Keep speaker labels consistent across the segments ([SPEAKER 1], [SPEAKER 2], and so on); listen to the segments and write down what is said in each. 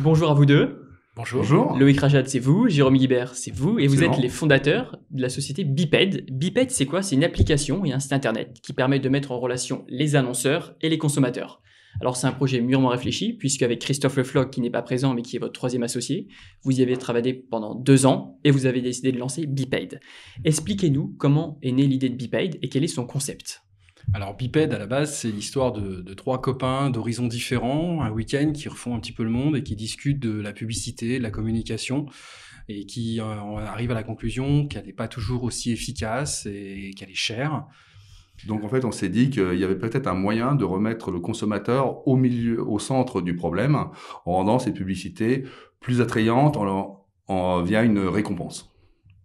[SPEAKER 1] Bonjour à vous deux.
[SPEAKER 2] Bonjour.
[SPEAKER 3] Bonjour.
[SPEAKER 1] Loïc Rajad, c'est vous. Jérôme Guibert, c'est vous. Et vous
[SPEAKER 3] Excellent.
[SPEAKER 1] êtes les fondateurs de la société Biped. Biped, c'est quoi? C'est une application et un site internet qui permet de mettre en relation les annonceurs et les consommateurs. Alors, c'est un projet mûrement réfléchi, puisque avec Christophe Le Floch, qui n'est pas présent, mais qui est votre troisième associé, vous y avez travaillé pendant 2 ans et vous avez décidé de lancer Biped. Expliquez-nous comment est née l'idée de Biped et quel est son concept.
[SPEAKER 2] Alors Biped, à la base, c'est l'histoire de 3 copains d'horizons différents, un week-end qui refont un petit peu le monde et qui discutent de la publicité, de la communication, et qui arrivent à la conclusion qu'elle n'est pas toujours aussi efficace et qu'elle est chère.
[SPEAKER 3] Donc en fait, on s'est dit qu'il y avait peut-être un moyen de remettre le consommateur au centre du problème, en rendant ces publicités plus attrayantes via une récompense.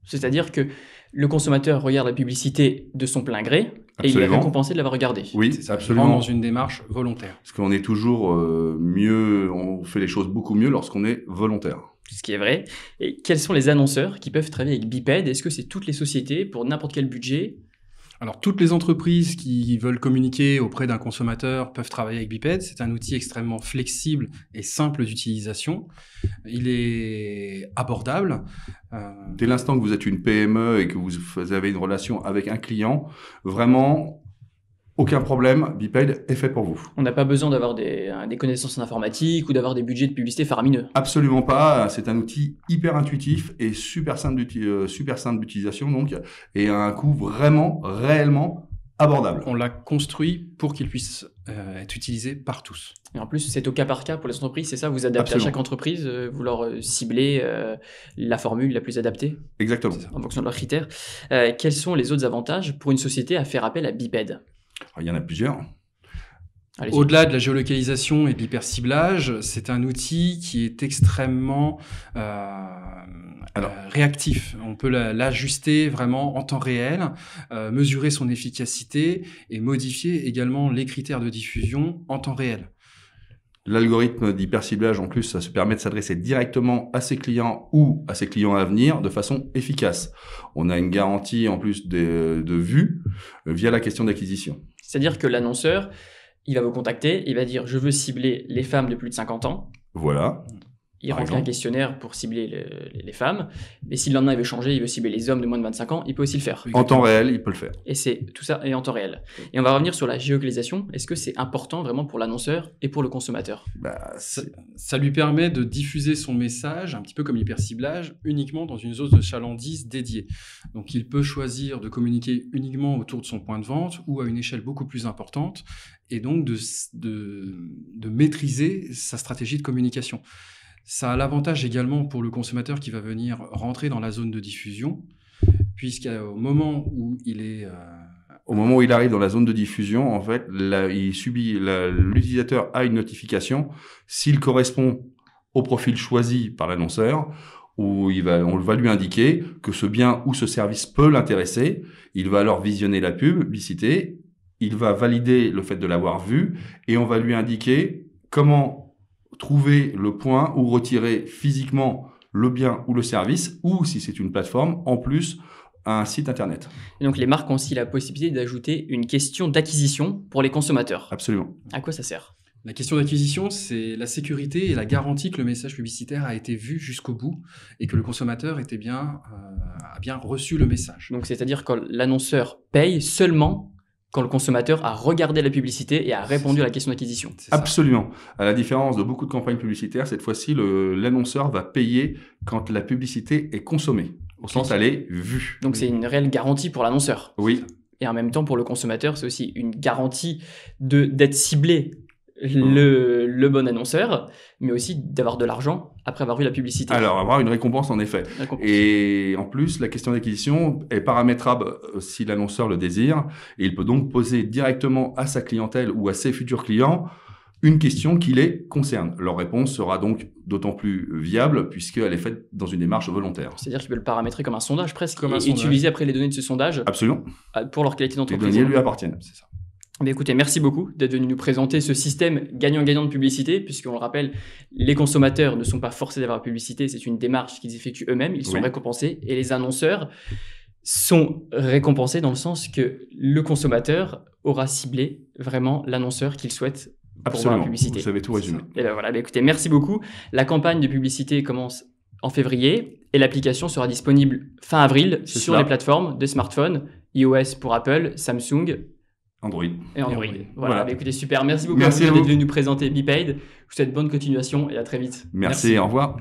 [SPEAKER 1] C'est-à-dire que le consommateur regarde la publicité de son plein gré et il est
[SPEAKER 3] Absolument.
[SPEAKER 1] récompensé de l'avoir regardée.
[SPEAKER 3] Oui,
[SPEAKER 2] C'est ça,
[SPEAKER 3] absolument.
[SPEAKER 2] vraiment dans une démarche volontaire.
[SPEAKER 3] Parce qu'on est toujours mieux, on fait les choses beaucoup mieux lorsqu'on est volontaire.
[SPEAKER 1] Ce qui est vrai. Et quels sont les annonceurs qui peuvent travailler avec Biped? Est-ce que c'est toutes les sociétés pour n'importe quel budget?
[SPEAKER 2] Alors, toutes les entreprises qui veulent communiquer auprès d'un consommateur peuvent travailler avec Biped. C'est un outil extrêmement flexible et simple d'utilisation. Il est abordable.
[SPEAKER 3] Dès l'instant que vous êtes une PME et que vous avez une relation avec un client, vraiment, aucun problème, Biped est fait pour vous.
[SPEAKER 1] On n'a pas besoin d'avoir des connaissances en informatique ou d'avoir des budgets de publicité faramineux.
[SPEAKER 3] Absolument pas, c'est un outil hyper intuitif et super simple d'utilisation donc, et à un coût vraiment, réellement abordable.
[SPEAKER 2] On l'a construit pour qu'il puisse être utilisé par tous.
[SPEAKER 1] Et en plus, c'est au cas par cas pour les entreprises, c'est ça? Vous adaptez
[SPEAKER 3] Absolument.
[SPEAKER 1] à chaque entreprise, vous leur ciblez la formule la plus adaptée
[SPEAKER 3] Exactement.
[SPEAKER 1] en fonction de leurs critères. Quels sont les autres avantages pour une société à faire appel à Biped?
[SPEAKER 3] Il y en a plusieurs.
[SPEAKER 1] Allez-y.
[SPEAKER 2] Au-delà de la géolocalisation et de l'hyperciblage, c'est un outil qui est extrêmement réactif. On peut l'ajuster vraiment en temps réel, mesurer son efficacité et modifier également les critères de diffusion en temps réel.
[SPEAKER 3] L'algorithme d'hyperciblage, en plus, ça se permet de s'adresser directement à ses clients ou à ses clients à venir de façon efficace. On a une garantie, en plus, de vue via la question d'acquisition.
[SPEAKER 1] C'est-à-dire que l'annonceur, il va vous contacter, il va dire « je veux cibler les femmes de plus de 50 ans ».
[SPEAKER 3] Voilà.
[SPEAKER 1] Il
[SPEAKER 3] Par
[SPEAKER 1] remplit un
[SPEAKER 3] exemple.
[SPEAKER 1] questionnaire pour cibler les femmes. Mais si le lendemain il veut changer, il veut cibler les hommes de moins de 25 ans, il peut aussi le faire.
[SPEAKER 3] En temps réel, il peut le faire.
[SPEAKER 1] Et c'est tout ça est en temps réel. Et on va revenir sur la géolocalisation. Est-ce que c'est important vraiment pour l'annonceur et pour le consommateur?
[SPEAKER 2] Ça lui permet de diffuser son message, un petit peu comme l'hyperciblage, uniquement dans une zone de chalandise dédiée. Donc il peut choisir de communiquer uniquement autour de son point de vente ou à une échelle beaucoup plus importante, et donc de maîtriser sa stratégie de communication. Ça a l'avantage également pour le consommateur qui va venir rentrer dans la zone de diffusion, puisqu'au moment où il est...
[SPEAKER 3] Au moment où il arrive dans la zone de diffusion, en fait, l'utilisateur a une notification. S'il correspond au profil choisi par l'annonceur, on va lui indiquer que ce bien ou ce service peut l'intéresser. Il va alors visionner la publicité. Il va valider le fait de l'avoir vu et on va lui indiquer comment trouver le point ou retirer physiquement le bien ou le service, ou si c'est une plateforme, en plus, un site internet.
[SPEAKER 1] Et donc les marques ont aussi la possibilité d'ajouter une question d'acquisition pour les consommateurs.
[SPEAKER 3] Absolument.
[SPEAKER 1] À quoi ça sert?
[SPEAKER 2] La question d'acquisition, c'est la sécurité et la garantie que le message publicitaire a été vu jusqu'au bout et que le consommateur a bien reçu le message.
[SPEAKER 1] Donc c'est-à-dire que l'annonceur paye seulement quand le consommateur a regardé la publicité et a répondu à la question d'acquisition.
[SPEAKER 2] C'est ça.
[SPEAKER 3] Absolument. À la différence de beaucoup de campagnes publicitaires, cette fois-ci, l'annonceur va payer quand la publicité est consommée, au sens elle est vue.
[SPEAKER 1] Donc c'est une réelle garantie pour l'annonceur.
[SPEAKER 3] Oui,
[SPEAKER 1] Et en même temps, pour le consommateur, c'est aussi une garantie d'être ciblé le bon annonceur, mais aussi d'avoir de l'argent après avoir vu la publicité.
[SPEAKER 3] alors avoir une récompense en effet.
[SPEAKER 1] Récompense.
[SPEAKER 3] Et en plus, la question d'acquisition est paramétrable si l'annonceur le désire, et il peut donc poser directement à sa clientèle ou à ses futurs clients une question qui les concerne. Leur réponse sera donc d'autant plus viable puisqu'elle est faite dans une démarche volontaire.
[SPEAKER 1] C'est-à-dire qu'il peut le paramétrer comme un sondage presque,
[SPEAKER 2] Comme un
[SPEAKER 1] et
[SPEAKER 2] sondage.
[SPEAKER 1] utiliser après les données de ce sondage
[SPEAKER 3] Absolument.
[SPEAKER 1] pour leur qualité
[SPEAKER 3] Les
[SPEAKER 1] d'entreprise.
[SPEAKER 3] données lui appartiennent.
[SPEAKER 2] C'est ça.
[SPEAKER 1] Mais écoutez, merci beaucoup d'être venu nous présenter ce système gagnant-gagnant de publicité, puisqu'on le rappelle, les consommateurs ne sont pas forcés d'avoir la publicité, c'est une démarche qu'ils effectuent eux-mêmes, ils sont
[SPEAKER 3] Oui.
[SPEAKER 1] récompensés, et les annonceurs sont récompensés dans le sens que le consommateur aura ciblé vraiment l'annonceur qu'il souhaite pour voir
[SPEAKER 3] Absolument,
[SPEAKER 1] la publicité.
[SPEAKER 3] vous avez tout résumé.
[SPEAKER 1] Et ben voilà, écoutez, merci beaucoup. La campagne de publicité commence en février et l'application sera disponible fin avril
[SPEAKER 3] C'est
[SPEAKER 1] sur
[SPEAKER 3] cela.
[SPEAKER 1] les plateformes de smartphones, iOS pour Apple, Samsung
[SPEAKER 3] Android.
[SPEAKER 1] et Android.
[SPEAKER 2] Android.
[SPEAKER 1] Voilà, bah écoutez, super. Merci beaucoup
[SPEAKER 3] Merci à
[SPEAKER 1] d'être
[SPEAKER 3] vous.
[SPEAKER 1] venu nous présenter BeePaid. Je vous souhaite bonne continuation et à très vite.
[SPEAKER 3] Merci. Au revoir.